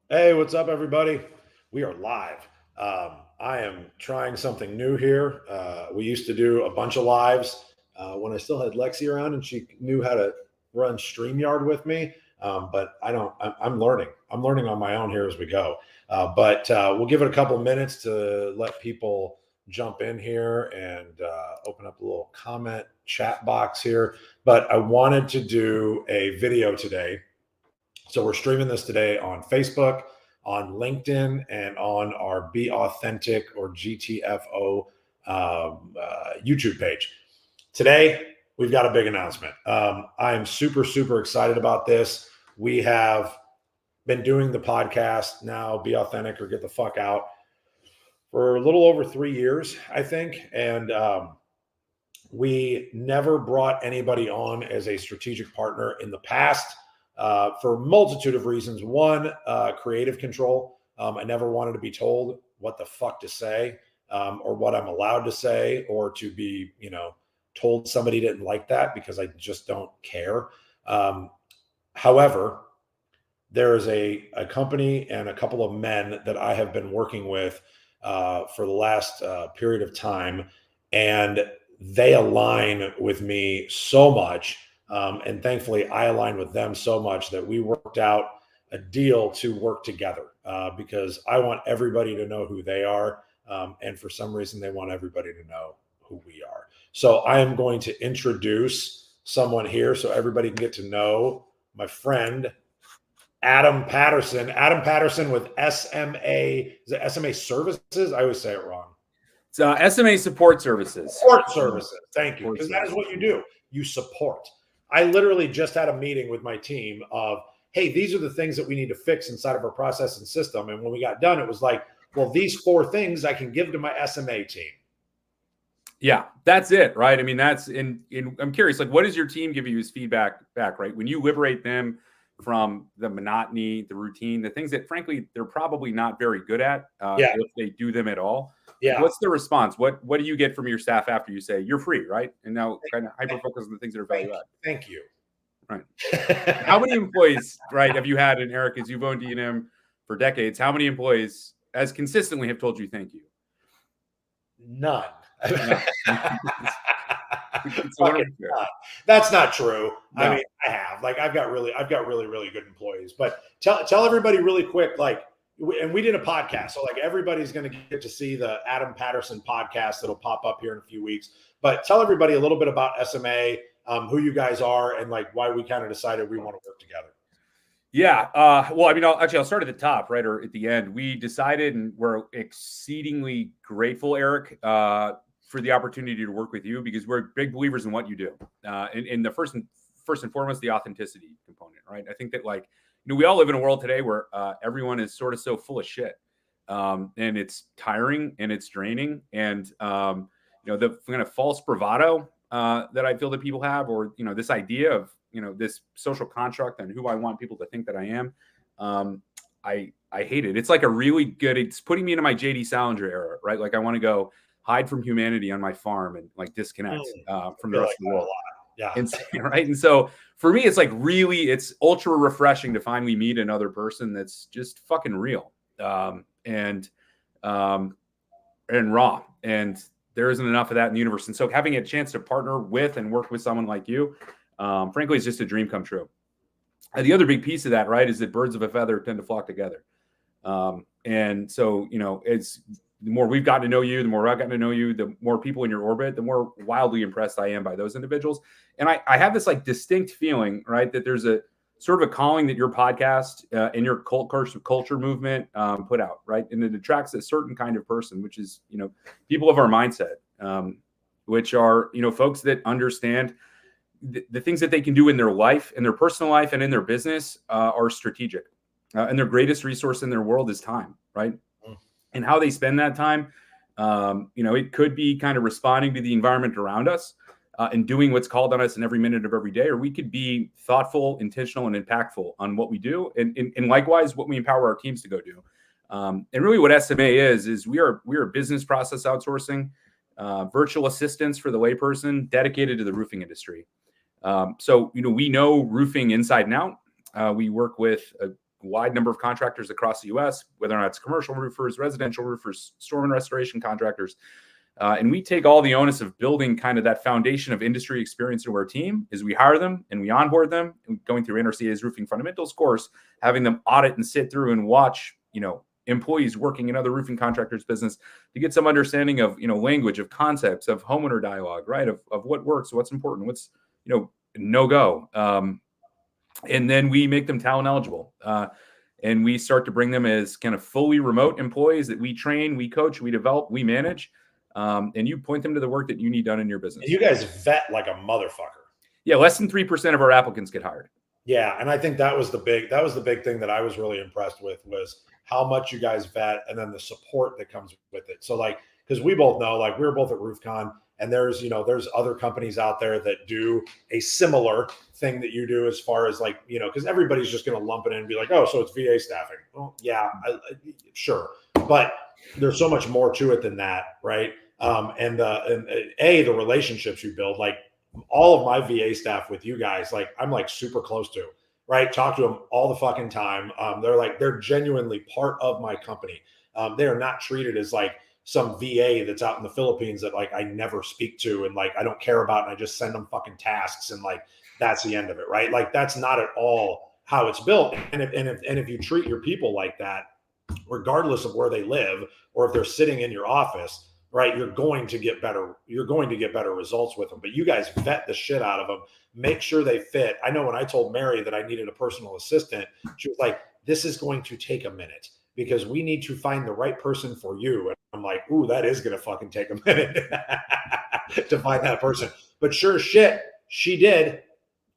Hey, what's up, everybody? We are live. I am trying something new here. We used to do a bunch of lives when I still had Lexi around, and she knew how to run StreamYard with me. But I don't. I'm learning. I'm learning on my own here as we go. But we'll give it a couple minutes to let people jump in here and open up a little comment chat box here. But I wanted to do a video today, so we're streaming this today on Facebook, on LinkedIn, and on our Be Authentic or GTFO YouTube page. Today, we've got a big announcement. I am super, super excited about this. We have been doing the podcast now, Be Authentic or Get the Fuck Out, for a little over 3 years, I think. And we never brought anybody on as a strategic partner in the past for a multitude of reasons. One, creative control. I never wanted to be told what the fuck to say or what I'm allowed to say, or to be, told somebody didn't like that, because I just don't care. However, there is a company and a couple of men that I have been working with for the last period of time, and they align with me so much. And thankfully, I align with them so much that we worked out a deal to work together because I want everybody to know who they are. And for some reason, they want everybody to know who we are. So I am going to introduce someone here so everybody can get to know my friend, Adam Patterson. Adam Patterson with SMA. Is it SMA Services? I always say it wrong. It's SMA Support Services. Support Services. Thank you. Because that is what you do. You support. I literally just had a meeting with my team of, hey, these are the things that we need to fix inside of our process and system. And when we got done, it was like, well, these 4 things I can give to my SMA team. Yeah, that's it, right? I mean, that's I'm curious, like, what does your team give you as feedback back, right? When you liberate them from the monotony, the routine, the things that, frankly, they're probably not very good at if they do them at all. Yeah. What's the response? What do you get from your staff after you say you're free, right? And now kind of hyper focus on the things that are value add. Thank you. Right. How many employees, right, have you had in Eric, as you've owned D&M for decades? How many employees as consistently have told you thank you? None. No. That's not true. No. I mean, I have. Like, I've got really good employees. But tell everybody really quick, like, and we did a podcast, so like everybody's going to get to see the Adam Patterson podcast that'll pop up here in a few weeks. But tell everybody a little bit about SMA, who you guys are, and like why we kind of decided we want to work together. Yeah. Well, I mean, I'll start at the top, right, or at the end. We decided, and we're exceedingly grateful, Eric, for the opportunity to work with you, because we're big believers in what you do. And the first and foremost, the authenticity component, right? I think that, like, we all live in a world today where everyone is sort of so full of shit, and it's tiring and it's draining. And the kind of false bravado that I feel that people have, or this idea of this social construct and who I want people to think that I am, I hate it. It's like it's putting me into my JD Salinger era, right? Like, I want to go hide from humanity on my farm and like disconnect from the rest of the world. Yeah. And right. And so for me, it's like it's ultra refreshing to finally meet another person that's just fucking real and raw. And there isn't enough of that in the universe. And so having a chance to partner with and work with someone like you, frankly, is just a dream come true. And the other big piece of that, right, is that birds of a feather tend to flock together. And so, it's the more we've gotten to know you, the more I've gotten to know you, the more people in your orbit, the more wildly impressed I am by those individuals. And I have this like distinct feeling, right, that there's a sort of a calling that your podcast and your culture movement put out, right? And it attracts a certain kind of person, which is, people of our mindset, which are, folks that understand the things that they can do in their life, in their personal life, and in their business are strategic. And their greatest resource in their world is time, right? And how they spend that time, it could be kind of responding to the environment around us and doing what's called on us in every minute of every day, or we could be thoughtful, intentional, and impactful on what we do, and likewise what we empower our teams to go do. And really, what SMA is we are business process outsourcing, virtual assistants for the layperson, dedicated to the roofing industry. So we know roofing inside and out. We work with wide number of contractors across the U.S., whether or not it's commercial roofers, residential roofers, storm and restoration contractors. And we take all the onus of building kind of that foundation of industry experience into our team is we hire them and we onboard them, and going through NRCA's roofing fundamentals course, having them audit and sit through and watch, employees working in other roofing contractors business to get some understanding of, language, of concepts, of homeowner dialogue, right? Of what works, what's important, what's, no go. And then we make them talent eligible. And we start to bring them as kind of fully remote employees that we train, we coach, we develop, we manage. And you point them to the work that you need done in your business. And you guys vet like a motherfucker. Yeah, less than 3% of our applicants get hired. Yeah, and I think that was the big thing that I was really impressed with, was how much you guys vet, and then the support that comes with it. So like, because we both know, like, we were both at RoofCon, and there's other companies out there that do a similar thing that you do, as far as like, because everybody's just going to lump it in and be like, oh, so it's VA staffing. Well, yeah, sure, but there's so much more to it than that, right? And the relationships you build, like all of my VA staff with you guys, like I'm like super close to, right? Talk to them all the fucking time. They're genuinely part of my company. They are not treated as like some VA that's out in the Philippines that like I never speak to and like I don't care about, and I just send them fucking tasks and like that's the end of it, right? Like that's not at all how it's built. And if you treat your people like that, regardless of where they live or if they're sitting in your office, right, you're going to get better results with them. But you guys vet the shit out of them, make sure they fit. I know when I told Mary that I needed a personal assistant, she was like, this is going to take a minute because we need to find the right person for you. And I'm like, ooh, that is going to fucking take a minute to find that person. But sure shit, she did,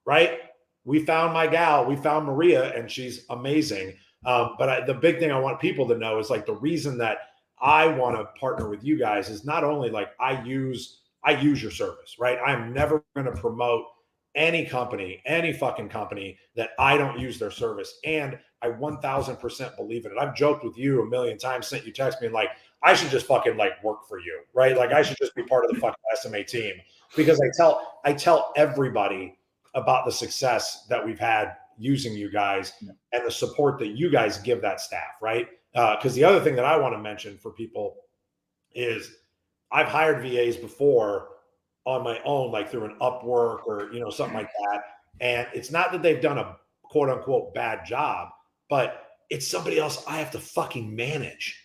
right? We found my gal, we found Maria, and she's amazing. But the big thing I want people to know is like the reason that I want to partner with you guys is not only like I use your service, right? I'm never going to promote any fucking company that I don't use their service. And I 1000% believe in it. I've joked with you a million times, sent you text being like, I should just fucking like work for you, right? Like I should just be part of the fucking SMA team, because I tell everybody about the success that we've had using you guys and the support that you guys give that staff, right? Because the other thing that I want to mention for people is I've hired VAs before on my own, like through an Upwork or, something like that. And it's not that they've done a quote unquote bad job, but it's somebody else I have to fucking manage.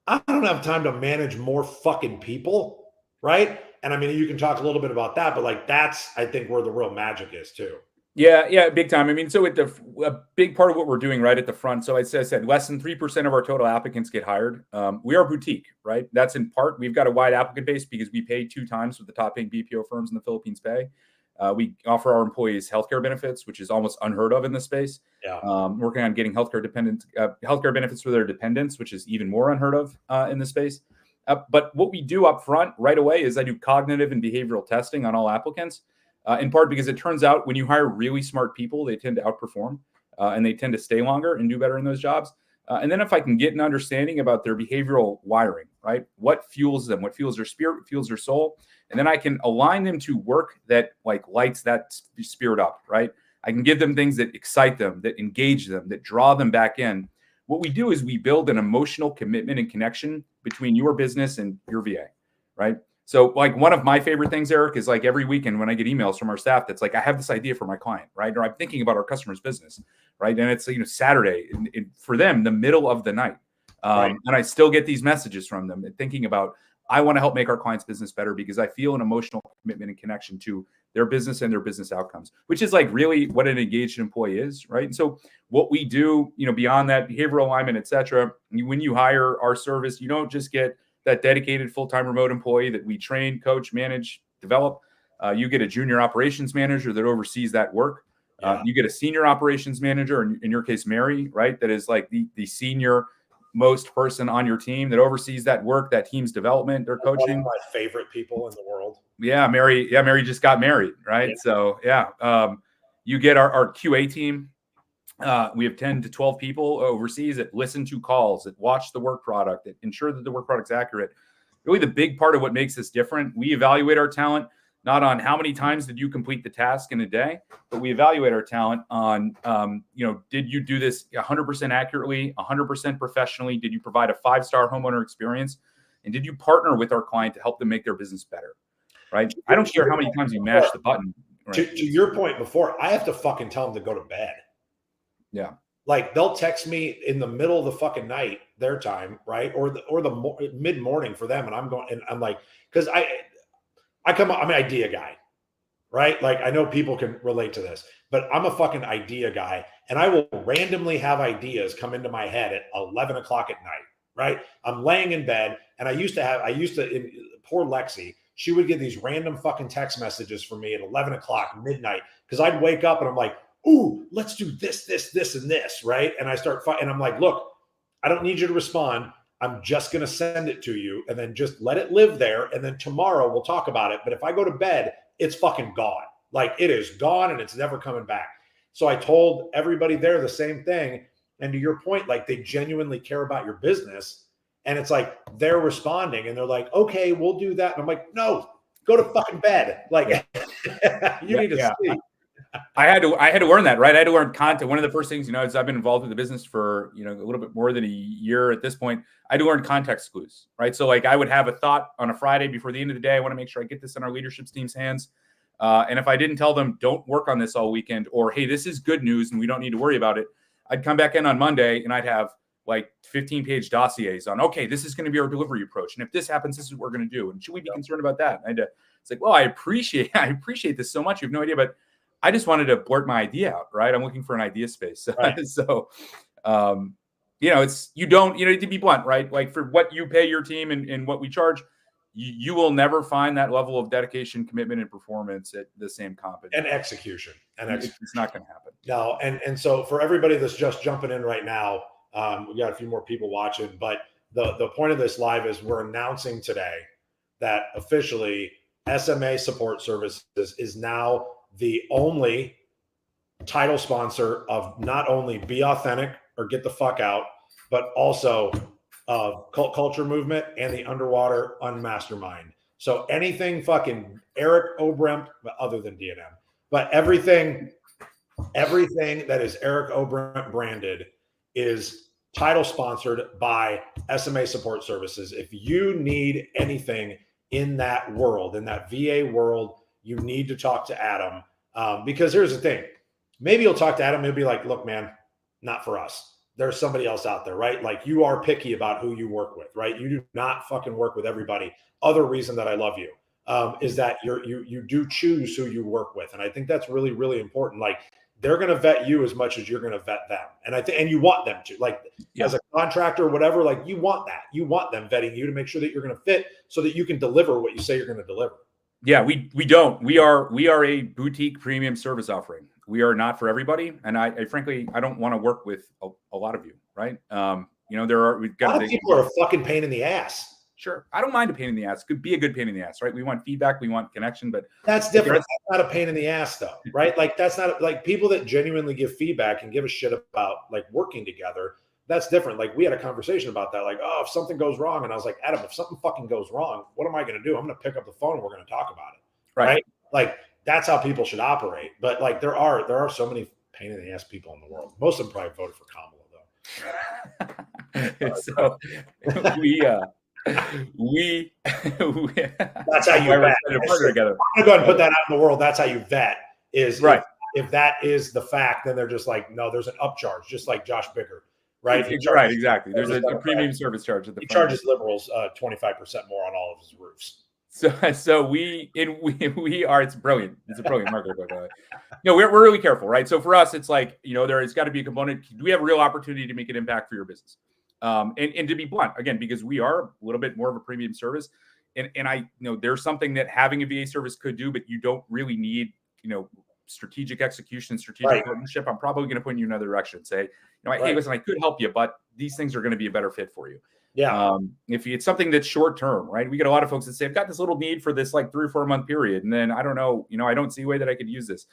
I don't have time to manage more fucking people, right? And I mean, you can talk a little bit about that, but like that's, I think, where the real magic is too. Yeah, big time. I mean, so a big part of what we're doing right at the front. So I said less than 3% of our total applicants get hired. We are boutique, right? That's in part, we've got a wide applicant base because we pay 2 times what the top paying BPO firms in the Philippines pay. We offer our employees healthcare benefits, which is almost unheard of in this space. Yeah. Working on getting healthcare benefits for their dependents, which is even more unheard of in this space. But what we do up front right away is I do cognitive and behavioral testing on all applicants. In part because it turns out when you hire really smart people, they tend to outperform and they tend to stay longer and do better in those jobs. And then if I can get an understanding about their behavioral wiring, right? What fuels them, what fuels their spirit, what fuels their soul. And then I can align them to work that like lights that spirit up, right? I can give them things that excite them, that engage them, that draw them back in. What we do is we build an emotional commitment and connection between your business and your VA, right? So like one of my favorite things, Eric, is like every weekend when I get emails from our staff, that's like, I have this idea for my client, right? Or I'm thinking about our customer's business, right? And it's, Saturday for them, the middle of the night. Right. And I still get these messages from them and thinking about, I want to help make our client's business better because I feel an emotional commitment and connection to their business and their business outcomes, which is like really what an engaged employee is, right? And so what we do, beyond that behavioral alignment, et cetera, when you hire our service, you don't just get that dedicated full-time remote employee that we train, coach, manage, develop. You get a junior operations manager that oversees that work. Yeah. You get a senior operations manager, in your case, Mary, right? That is like the senior most person on your team that oversees that work, that team's development, their coaching. One of my favorite people in the world. Yeah, Mary. Yeah, Mary just got married, right? Yeah. So you get our QA team. We have 10 to 12 people overseas that listen to calls, that watch the work product, that ensure that the work product's accurate. Really the big part of what makes this different, we evaluate our talent not on how many times did you complete the task in a day, but we evaluate our talent on, did you do this 100% accurately, 100% professionally? Did you provide a 5-star homeowner experience? And did you partner with our client to help them make their business better? Right? I don't care how many times you mash the button. Right? To your point before, I have to fucking tell them to go to bed. Yeah. Like they'll text me in the middle of the fucking night, their time, right? Or the mid morning for them. And I'm going, and I'm like, because I'm an idea guy, right? Like I know people can relate to this, but I'm a fucking idea guy. And I will randomly have ideas come into my head at 11 o'clock at night, right? I'm laying in bed and poor Lexi, she would get these random fucking text messages from me at 11 o'clock midnight. Cause I'd wake up and I'm like, ooh, let's do this, and this, right? And I start and I'm like, look, I don't need you to respond. I'm just going to send it to you and then just let it live there. And then tomorrow we'll talk about it. But if I go to bed, it's fucking gone. Like it is gone and it's never coming back. So I told everybody there the same thing. And to your point, like they genuinely care about your business. And it's like, they're responding and they're like, okay, we'll do that. And I'm like, no, go to fucking bed. Like you need to sleep. I had to learn that, right? I had to learn content. One of the first things, is I've been involved with the business for, a little bit more than a year at this point. I had to learn context clues, right? So like I would have a thought on a Friday before the end of the day. I want to make sure I get this in our leadership team's hands. And if I didn't tell them, don't work on this all weekend, or, hey, this is good news and we don't need to worry about it, I'd come back in on Monday and I'd have like 15-page dossiers on, okay, this is going to be our delivery approach. And if this happens, this is what we're going to do. And should we be concerned about that? And it's like, well, I appreciate this so much. You have no idea, but I just wanted to blurt my idea out, right? I'm looking for an idea space. Right. So, it's, you don't, to be blunt, right? Like for what you pay your team and what we charge, you will never find that level of dedication, commitment, and performance at the same company. And execution. It's not going to happen. No. And so for everybody that's just jumping in right now, we got a few more people watching, but the point of this live is we're announcing today that officially SMA Support Services is now the only title sponsor of not only Be Authentic or Get the Fuck Out, but also of Cult Culture Movement and the Underwater Unmastermind. So anything fucking Eric Obrempt, other than DNM, but everything that is Eric Obrempt branded is title sponsored by SMA Support Services. If you need anything in that world, in that VA world, you need to talk to Adam. Because here's the thing. Maybe you'll talk to Adam and he'll be like, look, man, not for us. There's somebody else out there, right? Like you are picky about who you work with, right? You do not fucking work with everybody. Other reason that I love you is that you do choose who you work with. And I think that's really, really important. Like they're going to vet you as much as you're going to vet them. And and you want them to, like as a contractor or whatever, like you want that. You want them vetting you to make sure that you're going to fit so that you can deliver what you say you're going to deliver. Yeah, we don't. We are a boutique premium service offering. We are not for everybody, and I frankly I don't want to work with a lot of you, right? We've got a lot of people are a fucking pain in the ass. Sure, I don't mind a pain in the ass. Could be a good pain in the ass, right? We want feedback, we want connection, but that's different. That's not a pain in the ass, though, right? Like that's not like people that genuinely give feedback and give a shit about like working together. That's different. Like we had a conversation about that. Like, oh, if something goes wrong, and I was like, Adam, if something fucking goes wrong, what am I going to do? I'm going to pick up the phone and we're going to talk about it, right? Like that's how people should operate. But like there are so many pain in the ass people in the world. Most of them probably voted for Kamala, though. So we that's how you vet. I'm going to go ahead and put that out in the world. That's how you vet is right. If that is the fact, then they're just like, no, there's an upcharge, just like Josh Bicker. Right. Right. Exactly. There's a premium service charge at the front. He charges liberals 25% more on all of his roofs. So we are. It's brilliant. It's a brilliant market. We're really careful, right? So for us, it's like there's got to be a component. Do we have a real opportunity to make an impact for your business? And to be blunt, again, because we are a little bit more of a premium service, and I there's something that having a VA service could do, but you don't really need strategic execution, strategic partnership. I'm probably going to point you in another direction. Say, hey, listen, I could help you, but these things are going to be a better fit for you. Yeah. If it's something that's short term, right? We get a lot of folks that say, I've got this little need for this like 3 or 4 month period. And then I don't know, I don't see a way that I could use this.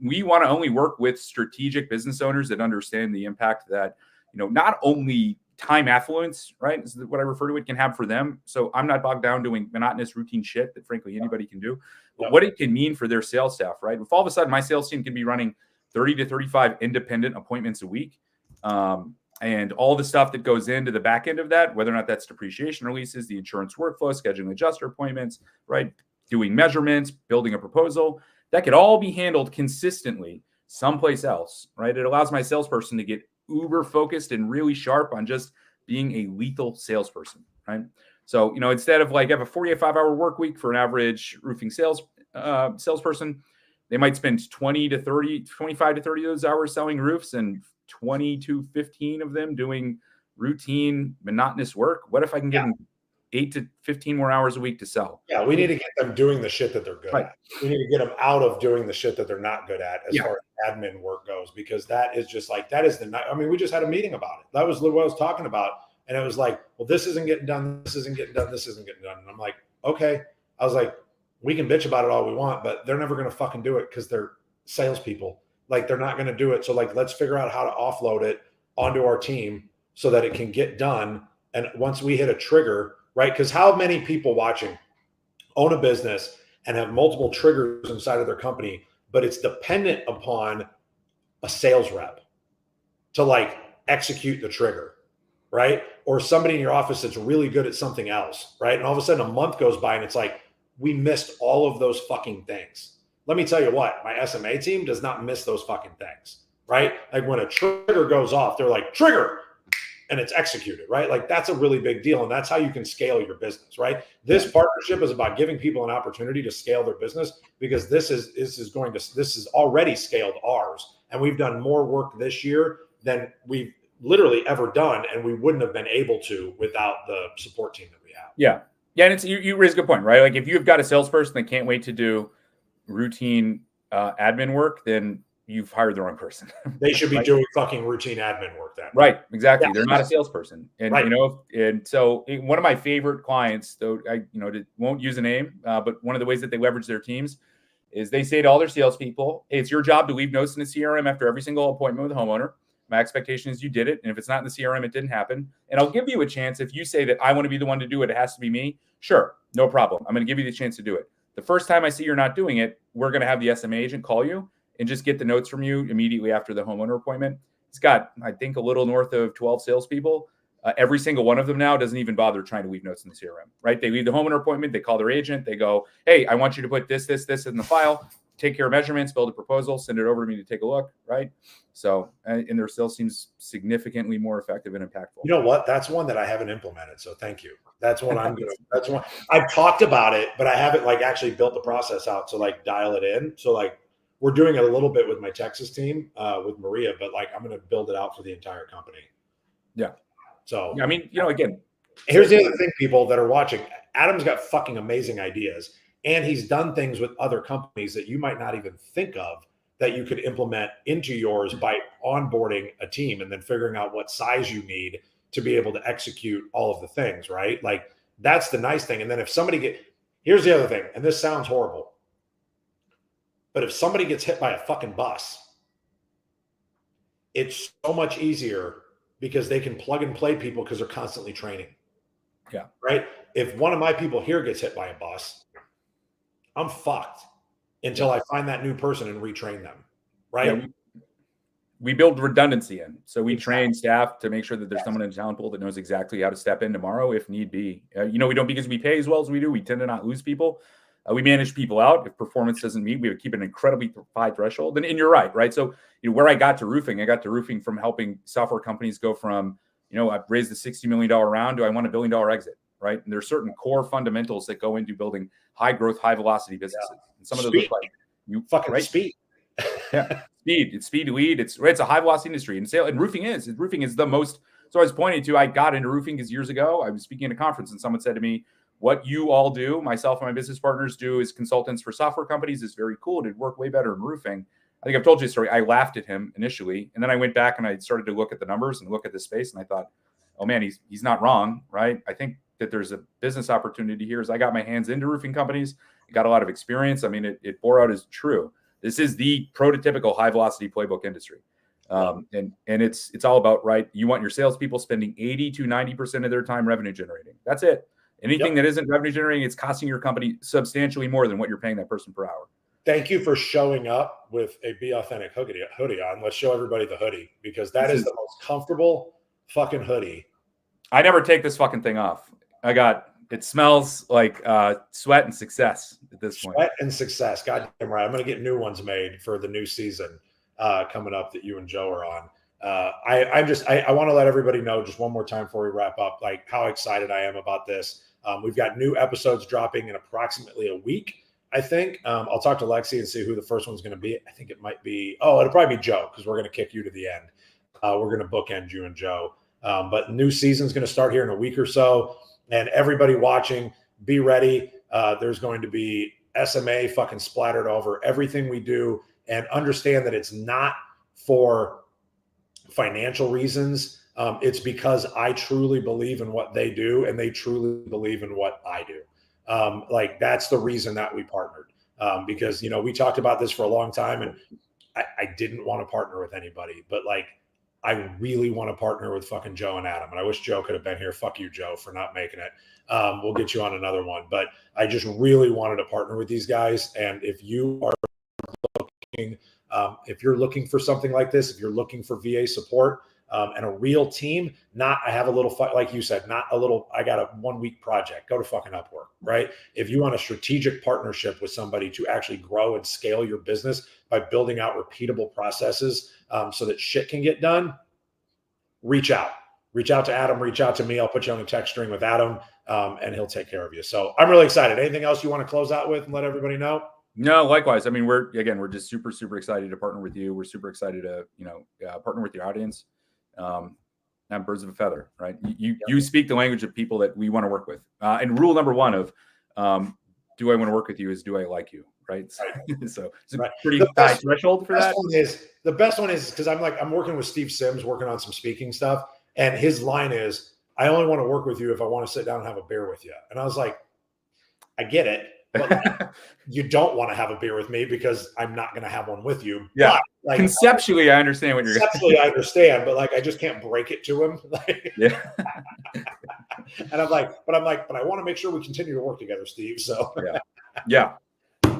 We want to only work with strategic business owners that understand the impact that, not only time affluence, right? Is what I refer to it, can have for them. So I'm not bogged down doing monotonous routine shit that frankly anybody can do, but what it can mean for their sales staff, right? If all of a sudden my sales team can be running 30 to 35 independent appointments a week, and all the stuff that goes into the back end of that, whether or not that's depreciation releases, the insurance workflow, scheduling adjuster appointments, right? Doing measurements, building a proposal, that could all be handled consistently someplace else, right? It allows my salesperson to get uber focused and really sharp on just being a lethal salesperson, right? So, instead of like have a 45-hour work week for an average roofing salesperson, they might spend 25 to 30 of those hours selling roofs and 20 to 15 of them doing routine, monotonous work. What if I can get them 8 to 15 more hours a week to sell? Yeah, we need to get them doing the shit that they're good at. We need to get them out of doing the shit that they're not good at as far as admin work goes, because that is just like, that is we just had a meeting about it. That was what I was talking about. And it was like, well, this isn't getting done. This isn't getting done. This isn't getting done. And I'm like, okay. I was like, we can bitch about it all we want, but they're never going to fucking do it because they're salespeople. Like, they're not going to do it. So like, let's figure out how to offload it onto our team so that it can get done. And once we hit a trigger, right? Because how many people watching own a business and have multiple triggers inside of their company, but it's dependent upon a sales rep to like execute the trigger, right? Or somebody in your office that's really good at something else, right? And all of a sudden a month goes by and it's like, we missed all of those fucking things. Let me tell you what, my SMA team does not miss those fucking things, right? Like when a trigger goes off, they're like, trigger, and it's executed, right? Like that's a really big deal. And that's how you can scale your business, right? This partnership is about giving people an opportunity to scale their business, because this is already scaled ours. And we've done more work this year than we've literally ever done. And we wouldn't have been able to without the support team that we have. Yeah. Yeah. And it's, you raise a good point, right? Like if you've got a salesperson that can't wait to do routine admin work, then you've hired the wrong person. They should be doing fucking routine admin work then. Right. Exactly. Yeah. They're not a salesperson. And, and so one of my favorite clients, though, I won't use a name, but one of the ways that they leverage their teams is they say to all their salespeople, hey, it's your job to leave notes in the CRM after every single appointment with a homeowner. My expectation is you did it. And if it's not in the CRM, it didn't happen. And I'll give you a chance. If you say that I want to be the one to do it, it has to be me. Sure. No problem. I'm going to give you the chance to do it. The first time I see you're not doing it, we're going to have the SMA agent call you and just get the notes from you immediately after the homeowner appointment. It's got, I think, a little north of 12 salespeople. Every single one of them now doesn't even bother trying to leave notes in the CRM, right? They leave the homeowner appointment. They call their agent. They go, hey, I want you to put this in the file, take care of measurements, build a proposal, send it over to me to take a look, right? So, and their sales seems significantly more effective and impactful. You know what? That's one that I haven't implemented. So thank you. That's one I'm going to, that's one I've talked about it, but I haven't like actually built the process out to like dial it in. So like we're doing it a little bit with my Texas team with Maria, but like I'm going to build it out for the entire company. Yeah. So, I mean, again, here's the other thing, people that are watching. Adam's got fucking amazing ideas, and he's done things with other companies that you might not even think of that you could implement into yours by onboarding a team and then figuring out what size you need to be able to execute all of the things, right? Like that's the nice thing. And then if somebody here's the other thing, and this sounds horrible, but if somebody gets hit by a fucking bus, it's so much easier because they can plug and play people because they're constantly training. Yeah. Right. If one of my people here gets hit by a bus, I'm fucked until I find that new person and retrain them. Right. Yeah, we build redundancy in. So we train staff to make sure that there's someone in the talent pool that knows exactly how to step in tomorrow if need be. We don't, because we pay as well as we do. We tend to not lose people. We manage people out. If performance doesn't meet, we would keep an incredibly high threshold. And you're right? So where I got to roofing from helping software companies go from, I've raised the $60 million round. Do I want $1 billion exit? Right. And there's certain core fundamentals that go into building high growth, high velocity businesses. Yeah. And some of those look like fucking speed. Yeah. Speed. It's speed to lead. It's a high velocity industry. And roofing is the most. So I was pointing to, I got into roofing because years ago I was speaking at a conference and someone said to me, what you all do, myself and my business partners do as consultants for software companies is very cool. It'd work way better in roofing. I think I've told you a story. I laughed at him initially. And then I went back and I started to look at the numbers and look at the space. And I thought, oh man, he's not wrong. Right. I think that there's a business opportunity here as I got my hands into roofing companies. I got a lot of experience. I mean, it bore out as true. This is the prototypical high velocity playbook industry. And it's all about, right, you want your salespeople spending 80 to 90% of their time revenue generating. That's it. Anything that isn't revenue generating, it's costing your company substantially more than what you're paying that person per hour. Thank you for showing up with a Be Authentic hoodie on. Let's show everybody the hoodie, because that is the most comfortable fucking hoodie. I never take this fucking thing off. It smells like sweat and success at this point. Sweat and success. Goddamn right. I'm going to get new ones made for the new season coming up that you and Joe are on. I want to let everybody know just one more time before we wrap up, like how excited I am about this. We've got new episodes dropping in approximately a week, I think. I'll talk to Lexi and see who the first one's going to be. I think it might be, it'll probably be Joe, because we're going to kick you to the end. We're going to bookend you and Joe. But new season's going to start here in a week or so. And everybody watching, be ready. There's going to be SMA fucking splattered over everything we do, and understand that it's not for financial reasons. It's because I truly believe in what they do, and they truly believe in what I do. Like, that's the reason that we partnered. Because, we talked about this for a long time, and I didn't want to partner with anybody, but like, I really want to partner with fucking Joe and Adam. And I wish Joe could have been here. Fuck you, Joe, for not making it. We'll get you on another one. But I just really wanted to partner with these guys. And if you are looking, if you're looking for something like this, if you're looking for VA support and a real team, I have a little, like you said, not a little, I got a 1 week project, go to fucking Upwork, right? If you want a strategic partnership with somebody to actually grow and scale your business by building out repeatable processes so that shit can get done, reach out to Adam, reach out to me. I'll put you on the text string with Adam and he'll take care of you. So I'm really excited. Anything else you want to close out with and let everybody know? No, likewise. I mean, we're just super, super excited to partner with you. We're super excited to, partner with your audience. And birds of a feather, right? You speak the language of people that we want to work with. And rule number one of do I want to work with you is, do I like you, right? So it's a pretty high threshold for that. The best one is because I'm working with Steve Sims, working on some speaking stuff. And his line is, I only want to work with you if I want to sit down and have a beer with you. And I was like, I get it. But like, you don't want to have a beer with me because I'm not going to have one with you. Yeah. But, like, conceptually, I understand what you're. Conceptually, I understand, but like, I just can't break it to him. Yeah. And I'm like, but I want to make sure we continue to work together, Steve. So yeah.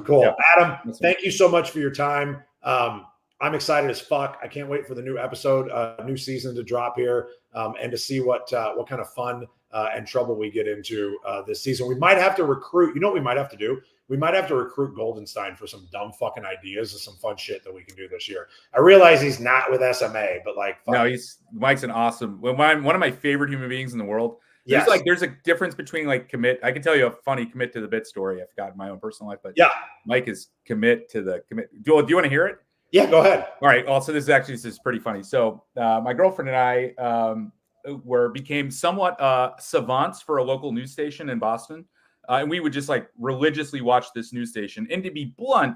Cool. Yeah. Adam, thank you so much for your time. I'm excited as fuck. I can't wait for the new episode, new season to drop here, and to see what kind of fun and trouble we get into this season. We might have to recruit. You know what we might have to do? We might have to recruit Goldenstein for some dumb fucking ideas and some fun shit that we can do this year. I realize he's not with SMA, but like, no, Mike's an awesome, one of my favorite human beings in the world. There's a difference between like commit. I can tell you a funny commit to the bit story I've got in my own personal life, but yeah, Mike is commit to the commit. Do you want to hear it? Yeah, go ahead. All right. Also, this is pretty funny. So my girlfriend and I became somewhat savants for a local news station in Boston. And we would just like religiously watch this news station. And to be blunt,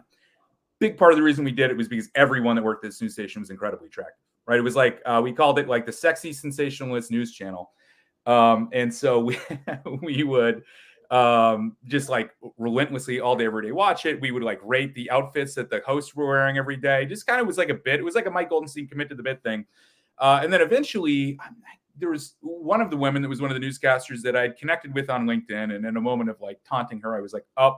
big part of the reason we did it was because everyone that worked at this news station was incredibly attractive, right? It was like, we called it like the sexy sensationalist news channel. And so we would just like relentlessly all day, every day watch it. We would like rate the outfits that the hosts were wearing every day. Just kind of was like a bit. It was like a Mike Goldenstein commit to the bit thing. And then eventually there was one of the women that was one of the newscasters that I'd connected with on LinkedIn. And in a moment of like taunting her, I was like, oh,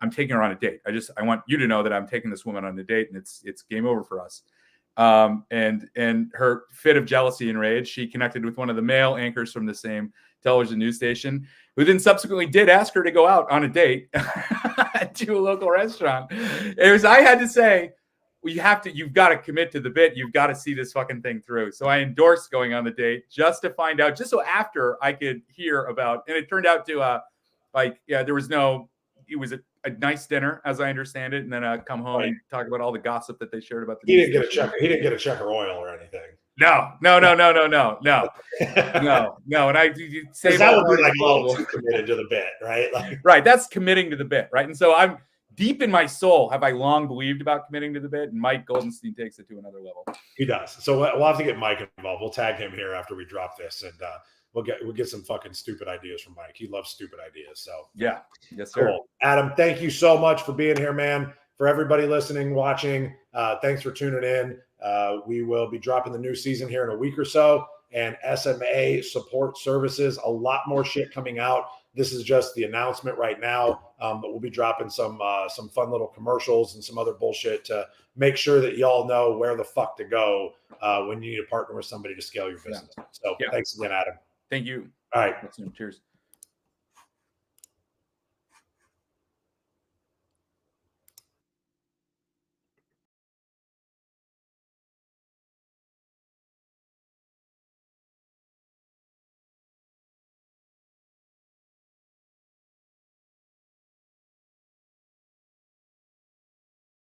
I'm taking her on a date. I want you to know that I'm taking this woman on a date, and it's game over for us. And her fit of jealousy and rage, she connected with one of the male anchors from the same television news station, who then subsequently did ask her to go out on a date to a local restaurant. I had to say, well, you've got to commit to the bit. You've got to see this fucking thing through. So I endorsed going on the date just to find out, just so after I could hear about, and it turned out to it was a nice dinner, as I understand it, and then come home and talk about all the gossip that they shared about the. He didn't get a check or oil or anything. No. And you say that would be like all too committed to the bit, right? Like, right. That's committing to the bit, right? And so I'm deep in my soul, have I long believed about committing to the bit, and Mike Goldenstein takes it to another level. He does. So we'll have to get Mike involved. We'll tag him here after we drop this, and we'll get some fucking stupid ideas from Mike. He loves stupid ideas. So yeah, yes, sir. Cool. Adam, thank you so much for being here, man. for everybody listening, watching, thanks for tuning in. We will be dropping the new season here in a week or so, and SMA support services, a lot more shit coming out. This is just the announcement right now, but we'll be dropping some fun little commercials and some other bullshit to make sure that y'all know where the fuck to go when you need to partner with somebody to scale your business. So thanks again, Adam. Thank you. All right. Cheers.